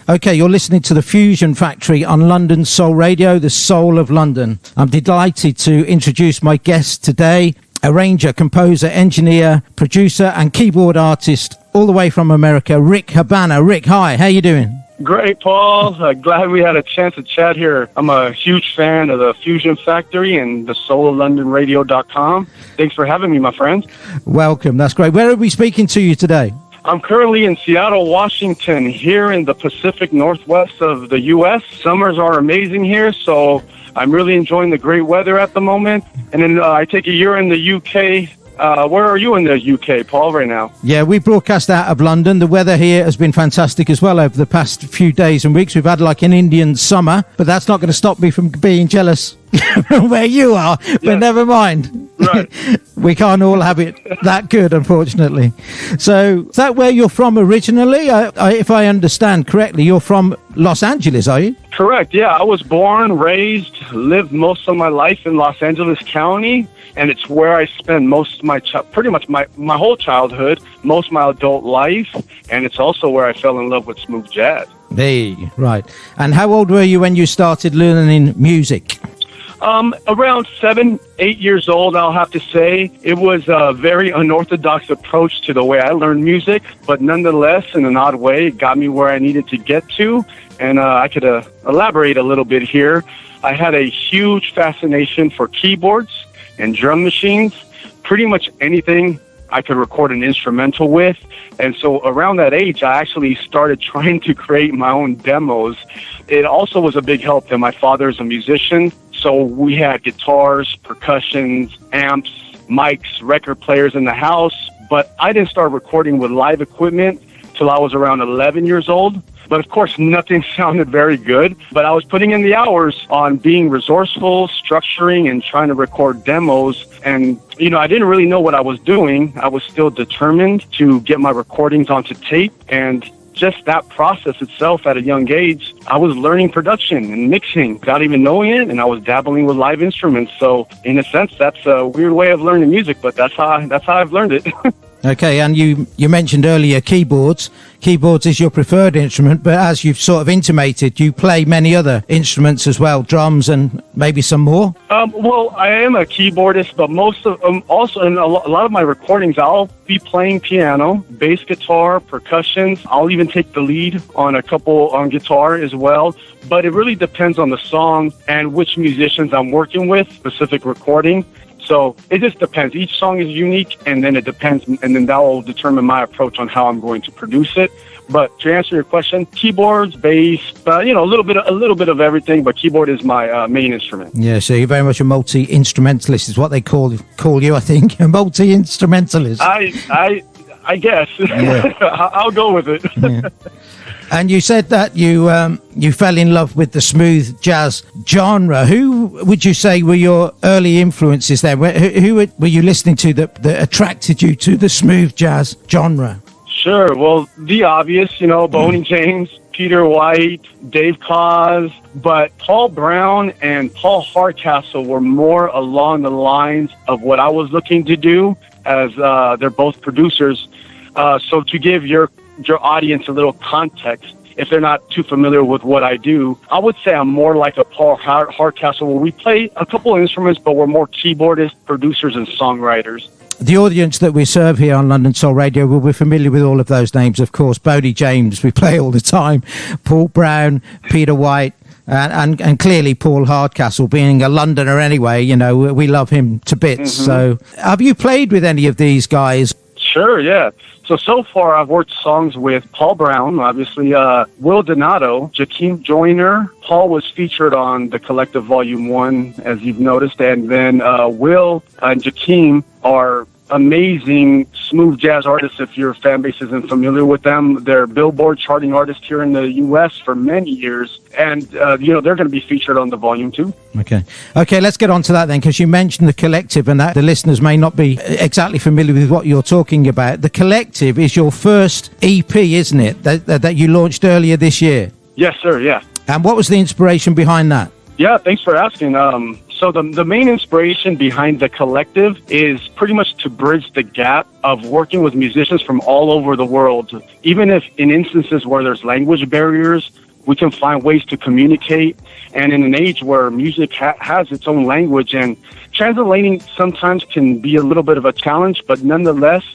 Okay, you're listening to the Fusion Factory on London Soul Radio, the soul of London. I'm delighted to introduce my guest today, arranger, composer, engineer, producer and keyboard artist all the way from America, Rick Habana. Rick, hi, how you doing? Great, Paul. Glad we had a chance to chat here. I'm a huge fan of the Fusion Factory and the souloflondonradio.com. Thanks for having me, my friend. Welcome, that's great. Where are we speaking to you today? I'm currently in Seattle, Washington, here in the Pacific Northwest of the U.S. Summers are amazing here, so I'm really enjoying the great weather at the moment. And then I take a year in the U.K. Where are you in the UK, Paul, right now? Yeah, we broadcast out of London. The weather here has been fantastic as well over the past few days and weeks. We've had like an Indian summer, but that's not going to stop me from being jealous where you are. But yes. Never mind. Right. We can't all have it that good, unfortunately. So is that where you're from originally? If I understand correctly, you're from Los Angeles, are you? Correct, yeah. I was born, raised, lived most of my life in Los Angeles County, and it's where I spent most of my pretty much my whole childhood, most of my adult life, and it's also where I fell in love with smooth jazz. Hey, right. And how old were you when you started learning music? Around 7, 8 years old, I'll have to say. It was a very unorthodox approach to the way I learned music, but nonetheless, in an odd way, it got me where I needed to get to, and I could elaborate a little bit here. I had a huge fascination for keyboards and drum machines, pretty much anything I could record an instrumental with. And so around that age, I actually started trying to create my own demos. It also was a big help that my father is a musician. So we had guitars, percussions, amps, mics, record players in the house. But I didn't start recording with live equipment till I was around 11 years old. But of course, nothing sounded very good. But I was putting in the hours on being resourceful, structuring, and trying to record demos. And, you know, I didn't really know what I was doing. I was still determined to get my recordings onto tape. And just that process itself at a young age, I was learning production and mixing without even knowing it. And I was dabbling with live instruments. So in a sense, that's a weird way of learning music, but that's how I've learned it. Okay, and you mentioned earlier keyboards. Keyboards is your preferred instrument, but as you've sort of intimated, you play many other instruments as well, drums and maybe some more? Well, I am a keyboardist, but most of also in a lot of my recordings, I'll be playing piano, bass guitar, percussions. I'll even take the lead on a couple on guitar as well. But it really depends on the song and which musicians I'm working with, specific recording. So it just depends. Each song is unique, and then it depends, and then that will determine my approach on how I'm going to produce it. But to answer your question, keyboards, bass, a little bit of everything. But keyboard is my main instrument. Yeah, so you're very much a multi-instrumentalist, is what they call you, I think, a multi-instrumentalist. I guess. Yeah. I'll go with it. Yeah. And you said that you fell in love with the smooth jazz genre. Who would you say were your early influences there? Who were you listening to that attracted you to the smooth jazz genre? Sure. Well, the obvious, Boney James, Peter White, Dave Koz, but Paul Brown and Paul Hardcastle were more along the lines of what I was looking to do, as they're both producers. So to give your audience a little context, if they're not too familiar with what I do, I would say I'm more like a Paul Hardcastle, where we play a couple of instruments, but we're more keyboardists, producers, and songwriters. The audience that we serve here on London Soul Radio will be familiar with all of those names, of course. Boney James, we play all the time. Paul Brown, Peter White, and clearly Paul Hardcastle, being a Londoner anyway, we love him to bits. Mm-hmm. So have you played with any of these guys? Sure, yeah. So far I've worked songs with Paul Brown, obviously, Will Donato, Jakeem Joyner. Paul was featured on The Collective Volume 1, as you've noticed, and then Will and Jakeem are amazing smooth jazz artists. If your fan base isn't familiar with them, they're Billboard charting artists here in the U.S. for many years, and they're going to be featured on the Volume 2. Okay, let's get on to that then, because you mentioned The Collective, and that the listeners may not be exactly familiar with what you're talking about. The Collective is your first EP, isn't it, that you launched earlier this year? Yes, sir, yeah. And what was the inspiration behind that? Yeah, thanks for asking. So the main inspiration behind the collective is pretty much to bridge the gap of working with musicians from all over the world. Even if in instances where there's language barriers, we can find ways to communicate. And in an age where music has its own language, and translating sometimes can be a little bit of a challenge, but nonetheless,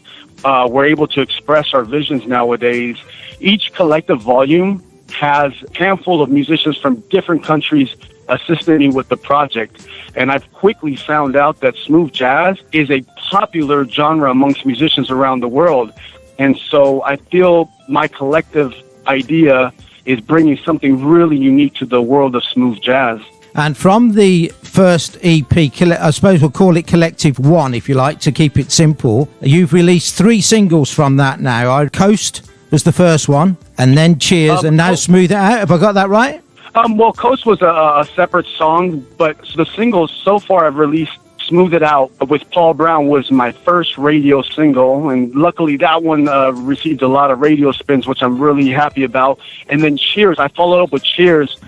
we're able to express our visions nowadays. Each collective volume has a handful of musicians from different countries assisting me with the project. And I've quickly found out that smooth jazz is a popular genre amongst musicians around the world. And so I feel my collective idea is bringing something really unique to the world of smooth jazz. And from the first EP, I suppose we'll call it Collective 1, if you like, to keep it simple, you've released 3 singles from that now. Coast was the first one, and then Cheers, and now Smooth It Out. Have I got that right? Well, Coast was a separate song, but the singles so far I've released, Smooth It Out with Paul Brown was my first radio single, and luckily that one received a lot of radio spins, which I'm really happy about. And then Cheers, I followed up with Cheers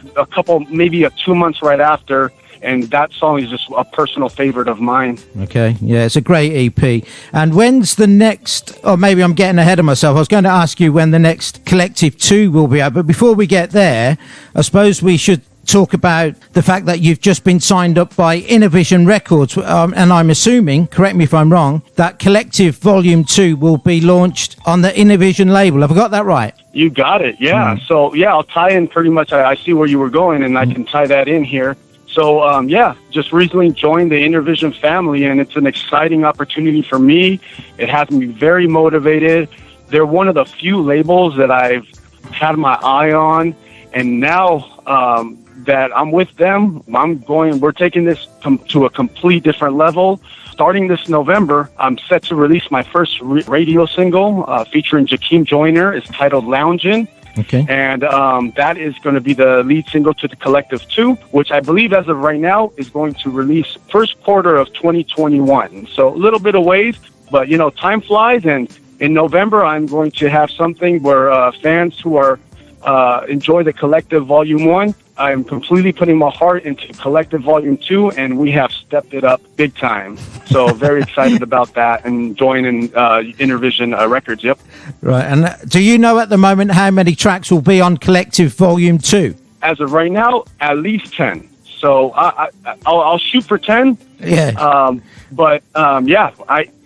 maybe 2 months right after, and that song is just a personal favorite of mine. Okay, yeah, it's a great EP. And when's the next, or maybe I'm getting ahead of myself, I was going to ask you when the next Collective 2 will be out, but before we get there, I suppose we should talk about the fact that you've just been signed up by Innervision Records, and I'm assuming, correct me if I'm wrong, that Collective Volume 2 will be launched on the Innervision label. Have I got that right? You got it, yeah. So, yeah, I'll tie in pretty much, I see where you were going, and I can tie that in here. So, just recently joined the Innervision family, and it's an exciting opportunity for me. It has me very motivated. They're one of the few labels that I've had my eye on, and now that I'm with them, we're taking this to a complete different level. Starting this November, I'm set to release my first radio single featuring Jakeem Joyner. It's titled Loungin'. Okay. And that is going to be the lead single to the Collective 2, which I believe as of right now is going to release first quarter of 2021. So a little bit of ways, but, time flies. And in November, I'm going to have something where fans who are enjoy the Collective Volume 1, I'm completely putting my heart into Collective Volume 2, and we have stepped it up big time. So very excited about that and joining Innervision Records, yep. Right, and do you know at the moment how many tracks will be on Collective Volume 2? As of right now, at least 10. So I'll shoot for 10. Yeah.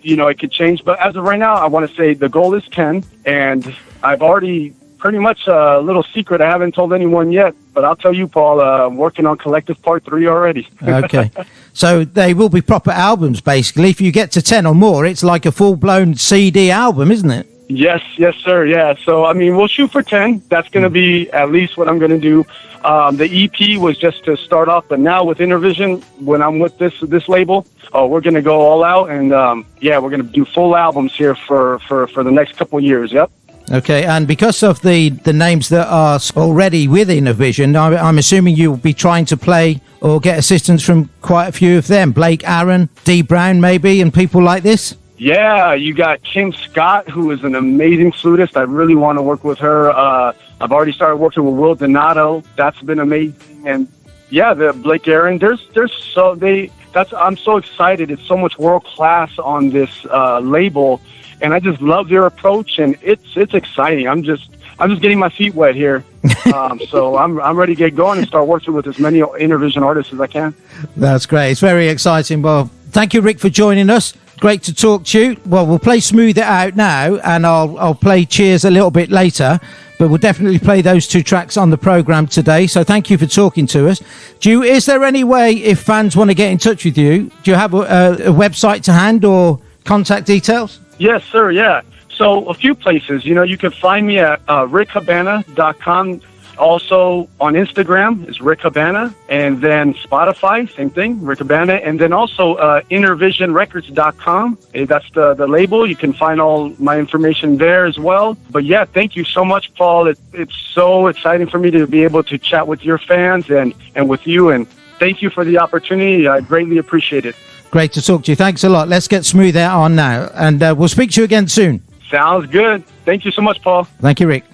It could change. But as of right now, I want to say the goal is 10, and I've already pretty much a little secret I haven't told anyone yet, but I'll tell you, Paul, I'm working on Collective Part 3 already. Okay. So they will be proper albums, basically. If you get to 10 or more, it's like a full-blown CD album, isn't it? Yes, sir, yeah. So, we'll shoot for 10. That's going to be at least what I'm going to do. The EP was just to start off, but now with Innervision, when I'm with this label, we're going to go all out, and, we're going to do full albums here for the next couple of years, yep. Okay, and because of the names that are already with Innervision, I'm assuming you'll be trying to play or get assistance from quite a few of them. Blake Aaron, Dee Brown maybe, and people like this? Yeah, you got Kim Scott, who is an amazing flutist. I really want to work with her. I've already started working with Will Donato. That's been amazing. And yeah, the Blake Aaron, I'm so excited. It's so much world class on this label. And I just love their approach, and it's exciting. I'm just getting my feet wet here, so I'm ready to get going and start working with as many Innervision artists as I can. That's great. It's very exciting. Well, thank you, Rick, for joining us. Great to talk to you. Well, we'll play Smooth It Out now, and I'll play Cheers a little bit later. But we'll definitely play those 2 tracks on the program today. So thank you for talking to us. Is there any way, if fans want to get in touch with you, do you have a website to hand or contact details? Yes, sir, yeah. So a few places. You can find me at rickhabana.com. Also on Instagram is Rick Habana. And then Spotify, same thing, Rick Habana. And then also InnervisionRecords.com. That's the label. You can find all my information there as well. But yeah, thank you so much, Paul. It's so exciting for me to be able to chat with your fans and with you. And thank you for the opportunity. I greatly appreciate it. Great to talk to you. Thanks a lot. Let's get Smooth Out on now. And we'll speak to you again soon. Sounds good. Thank you so much, Paul. Thank you, Rick.